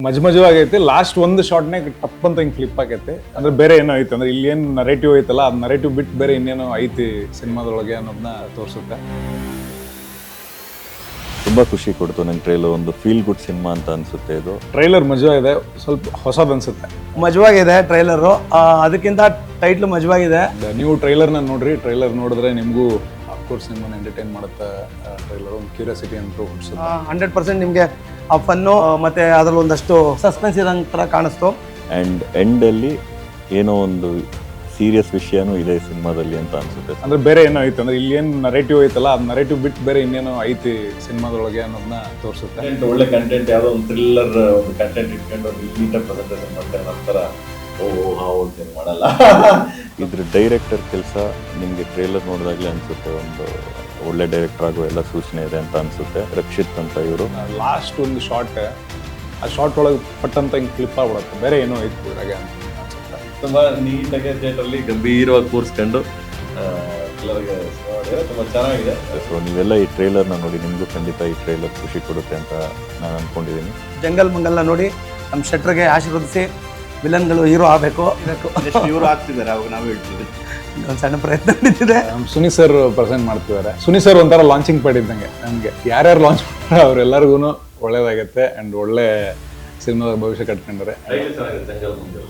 ಮಜವಾಗೈತಿ. Last ಒಂದು ಶಾರ್ಟ್ನಾಗ ಟಪ್ ಅಂತ ಹಿಂಗೆ ಫ್ಲಿಪ್ ಆಗೈತೆ. ಅಂದ್ರೆ ಬೇರೆ ಏನೋ ಐತೆ, ಅಂದ್ರೆ ಇಲ್ಲಿ ಏನು ನರೇಟಿವ್ ಐತಲ್ಲ, ಅದು ನರೇಟಿವ್ ಬಿಟ್ಟು ಬೇರೆ ಇನ್ನೇನೋ ಐತಿ ಸಿನಿಮಾದೊಳಗೆ ಅನ್ನೋದನ್ನ ತೋರಿಸುತ್ತೆ. ತುಂಬಾ ಖುಷಿ ಕೊಡ್ತು ನಂಗೆ ಟ್ರೈಲರ್. ಒಂದು ಫೀಲ್ ಗುಡ್ ಸಿನಿಮಾ ಅಂತ ಅನ್ಸುತ್ತೆ ಇದು. ಟ್ರೈಲರ್ ಮಜವಾಗಿದೆ, ಸ್ವಲ್ಪ ಹೊಸದು ಅನ್ಸುತ್ತೆ. ಮಜವಾಗಿದೆ ಟ್ರೈಲರು, ಅದಕ್ಕಿಂತ ಟೈಟ್ಲು ಮಜವಾಗಿದೆ. ನೀವು ಟ್ರೈಲರ್ನ ನೋಡ್ರಿ, ಟ್ರೈಲರ್ ನೋಡಿದ್ರೆ ನಿಮಗೂ ಅಫ್ಕೋರ್ಸ್ ನಿಮ್ಮನ್ನು ಎಂಟರ್ಟೈನ್ ಮಾಡುತ್ತೆ. ಟ್ರೈಲರ್ ಒಂದು ಕ್ಯೂರಿಯಾಸಿಟಿ ಅಂತ ಹುಟ್ಟಿಸುತ್ತೆ. 100% ನಿಮಗೆ ಆ ಫನ್ನು ಮತ್ತೆ ಅದ್ರಲ್ಲಿ ಒಂದಷ್ಟು ಸಸ್ಪೆನ್ಸ್ ಇರೋಂಗ್ ಥರ ಕಾಣಿಸ್ತು. ಆ್ಯಂಡ್ ಎಂಡಲ್ಲಿ ಏನೋ ಒಂದು ಸೀರಿಯಸ್ ವಿಷಯನೂ ಇದೆ ಸಿನಿಮಾದಲ್ಲಿ ಅಂತ ಅನ್ಸುತ್ತೆ. ಅಂದ್ರೆ ಬೇರೆ ಏನೋ ಐತೆ, ಅಂದ್ರೆ ಇಲ್ಲಿ ಏನು ನರೇಟಿವ್ ಐತಲ್ಲ, ಅದು ನರೇಟಿವ್ ಬಿಟ್ಟು ಬೇರೆ ಇನ್ನೇನೋ ಐತಿ ಸಿನಿಮಾದೊಳಗೆ ಅನ್ನೋದನ್ನ ತೋರಿಸುತ್ತೆ. ಒಳ್ಳೆ ಕಂಟೆಂಟ್, ಯಾವುದೋ ಒಂದು ಥ್ರಿಲ್ಲರ್ ಒಂದು ಕಂಟೆಂಟ್ ಇಟ್ಕೊಂಡು ಒಂದು ನೀಟಾಗಿ ಪ್ರೆಸೆಂಟೇಷನ್ ಮಾಡ್ತಾರೆ. ನಂತರ ಓದ್ತೀನಿ ಮಾಡಲ್ಲ. ಇದ್ರ ಡೈರೆಕ್ಟರ್ ಕೆಲಸ ನಿಮಗೆ ಟ್ರೇಲರ್ ನೋಡಿದಾಗಲೇ ಅನ್ಸುತ್ತೆ ಒಂದು ಒಳ್ಳೆ ಡೈರೆಕ್ಟರ್ ಆಗೋ ಎಲ್ಲ ಸೂಚನೆ ಇದೆ ಅಂತ ಅನ್ಸುತ್ತೆ. ರಕ್ಷಿತ್ ಅಂತ ಇವರು. ಲಾಸ್ಟ್ ಒಂದು ಶಾರ್ಟ್, ಆ ಶಾರ್ಟ್ ಒಳಗೆ ಪಟ್ಟಂತ ಹಿಂಗೆ ಕ್ಲಿಪ್ ಆಗ್ಬಿಡುತ್ತೆ, ಬೇರೆ ಏನೋ ಐತಿ ಇದ್ರಾಗೆ ಅಂತ ಅನ್ಸುತ್ತೆ. ತುಂಬಾ ನೀಟಾಗಿ ಥಿಯೇಟ್ರಲ್ಲಿ ಗಂಭೀರವಾಗಿ ಕೂರಿಸ್ಕೊಂಡು ಎಲ್ಲರಿಗೆ ತುಂಬ ಚೆನ್ನಾಗಿದೆ. ಸೊ ನೀವೆಲ್ಲ ಈ ಟ್ರೇಲರ್ನ ನೋಡಿ, ನಿಮಗೂ ಖಂಡಿತ ಈ ಟ್ರೇಲರ್ ಖುಷಿ ಕೊಡುತ್ತೆ ಅಂತ ನಾನು ಅಂದ್ಕೊಂಡಿದ್ದೀನಿ. ಜಂಗಲ್ ಮಂಗಲ್ನ ನೋಡಿ ನಮ್ಮ ಶೆಟ್ರಿಗೆ ಆಶೀರ್ವದಿಸಿ, ವಿಲನ್ಗಳು ಹೀರೋ ಆಗಬೇಕು. ಇವರು ಆಗ್ತಿದ್ದಾರೆ, ಅವಾಗ ನಾವು ಹೇಳ್ತೀವಿ. ಒಂದು ಸಣ್ಣ ಪ್ರಯತ್ನ ನಡೀತಿದೆ. ಸುನಿ ಸರ್ ಪ್ರೆಸೆಂಟ್ ಮಾಡ್ತಿದ್ದಾರೆ. ಸುನಿ ಸರ್ ಒಂಥರ ಲಾಂಚಿಂಗ್ ಪ್ಯಾಡ್ ಇದ್ದಂಗೆ. ನಮಗೆ ಯಾರ್ಯಾರು ಲಾಂಚ್ ಮಾಡ್ತಾರೆ ಅವರೆಲ್ಲರಿಗೂ ಒಳ್ಳೇದಾಗತ್ತೆ ಆ್ಯಂಡ್ ಒಳ್ಳೆ ಸಿನಿಮಾದ ಭವಿಷ್ಯ ಕಟ್ಕೊಂಡ್ರೆ. ಚೆನ್ನಾಗಿದೆ ಜಂಗಲ್ ಮಂಗಲ್.